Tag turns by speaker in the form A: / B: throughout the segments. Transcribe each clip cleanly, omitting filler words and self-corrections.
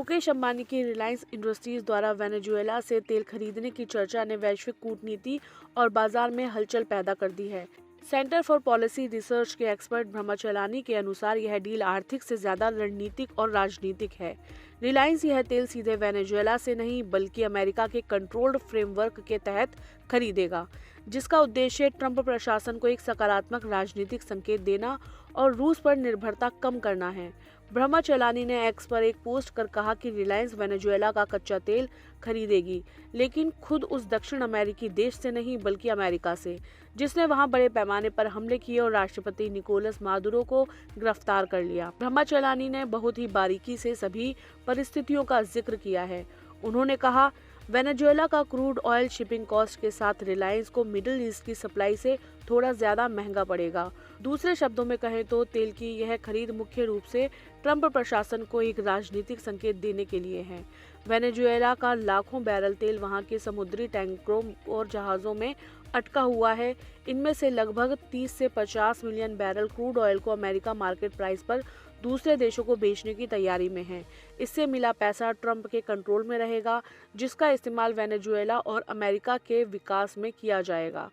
A: मुकेश अंबानी की रिलायंस इंडस्ट्रीज द्वारा वेनेजुएला से तेल खरीदने की चर्चा ने वैश्विक कूटनीति और बाजार में हलचल पैदा कर दी है। सेंटर फॉर पॉलिसी रिसर्च के एक्सपर्ट ब्रह्मचलानी के अनुसार यह डील आर्थिक से ज्यादा रणनीतिक और राजनीतिक है। रिलायंस यह तेल सीधे वेनेजुएला से नहीं बल्कि अमेरिका के कंट्रोल्ड फ्रेमवर्क के तहत खरीदेगा, जिसका उद्देश्य ट्रंप प्रशासन को एक सकारात्मक राजनीतिक संकेत देना और रूस पर निर्भरता कम करना है। ब्रह्मचलानी ने एक्स पर एक पोस्ट कर कहा कि रिलायंस वेनेजुएला का कच्चा तेल खरीदेगी, लेकिन खुद उस दक्षिण अमेरिकी देश से नहीं बल्कि अमेरिका से, जिसने वहां बड़े पैमाने पर हमले किए और राष्ट्रपति निकोलस मादुरो को गिरफ्तार कर लिया। ब्रह्मचलानी ने बहुत ही बारीकी से सभी परिस्थितियों का जिक्र किया है। उन्होंने कहा, वेनेजुएला का क्रूड ऑयल शिपिंग कॉस्ट के साथ रिलायंस को मिडिल ईस्ट की सप्लाई से थोड़ा ज्यादा महंगा पड़ेगा। दूसरे शब्दों में कहें तो तेल की यह खरीद मुख्य रूप से ट्रंप प्रशासन को एक राजनीतिक संकेत देने के लिए है। वेनेजुएला का लाखों बैरल तेल वहां के समुद्री टैंकरों और जहाजों में अटका हुआ है। इनमें से लगभग 30 से 50 मिलियन बैरल क्रूड ऑयल को अमेरिका मार्केट प्राइस पर दूसरे देशों को बेचने की तैयारी में है। इससे मिला पैसा ट्रंप के कंट्रोल में रहेगा, जिसका इस्तेमाल वेनेजुएला और अमेरिका के विकास में किया जाएगा।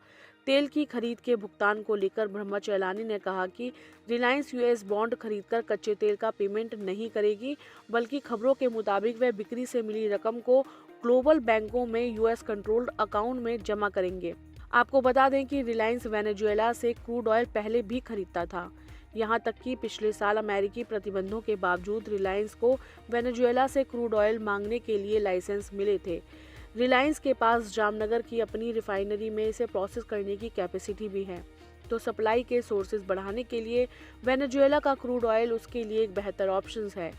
A: तेल की खरीद के भुगतान को लेकर ब्रह्मचलानी ने कहा कि रिलायंस यूएस बॉन्ड खरीदकर कच्चे तेल का पेमेंट नहीं करेगी, बल्कि खबरों के मुताबिक वह बिक्री से मिली रकम को ग्लोबल बैंकों में यूएस कंट्रोल्ड अकाउंट में जमा करेंगे। आपको बता दें कि रिलायंस वेनेजुएला से क्रूड ऑयल पहले भी खरीदता था। यहां तक कि पिछले साल अमेरिकी प्रतिबंधों के बावजूद रिलायंस को वेनेजुएला से क्रूड ऑयल मांगने के लिए लाइसेंस मिले थे। रिलायंस के पास जामनगर की अपनी रिफाइनरी में इसे प्रोसेस करने की कैपेसिटी भी है, तो सप्लाई के सोर्सेज बढ़ाने के लिए वेनेजुएला का क्रूड ऑयल उसके लिए एक बेहतर ऑप्शन है।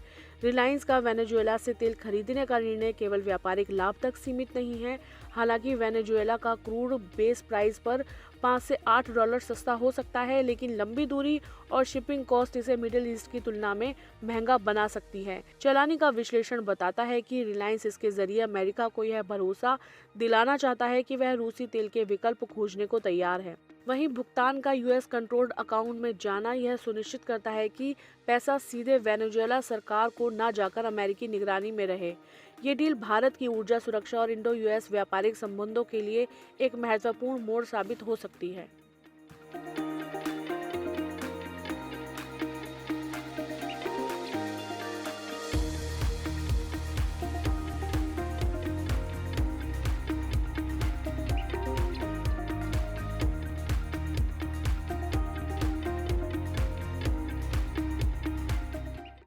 A: रिलायंस का वेनेजुएला से तेल खरीदने का निर्णय केवल व्यापारिक लाभ तक सीमित नहीं है। हालांकि वेनेजुएला का क्रूड बेस प्राइस पर 5 से 8 डॉलर सस्ता हो सकता है, लेकिन लंबी दूरी और शिपिंग कॉस्ट इसे मिडिल ईस्ट की तुलना में महंगा बना सकती है। चलानी का विश्लेषण बताता है कि रिलायंस इसके जरिए अमेरिका को यह भरोसा दिलाना चाहता है कि वह रूसी तेल के विकल्प खोजने को तैयार है। वहीं भुगतान का यूएस कंट्रोल्ड अकाउंट में जाना यह सुनिश्चित करता है कि पैसा सीधे वेनेजुएला सरकार को न जाकर अमेरिकी निगरानी में रहे। ये डील भारत की ऊर्जा सुरक्षा और इंडो यूएस व्यापारिक संबंधों के लिए एक महत्वपूर्ण मोड़ साबित हो सकती है।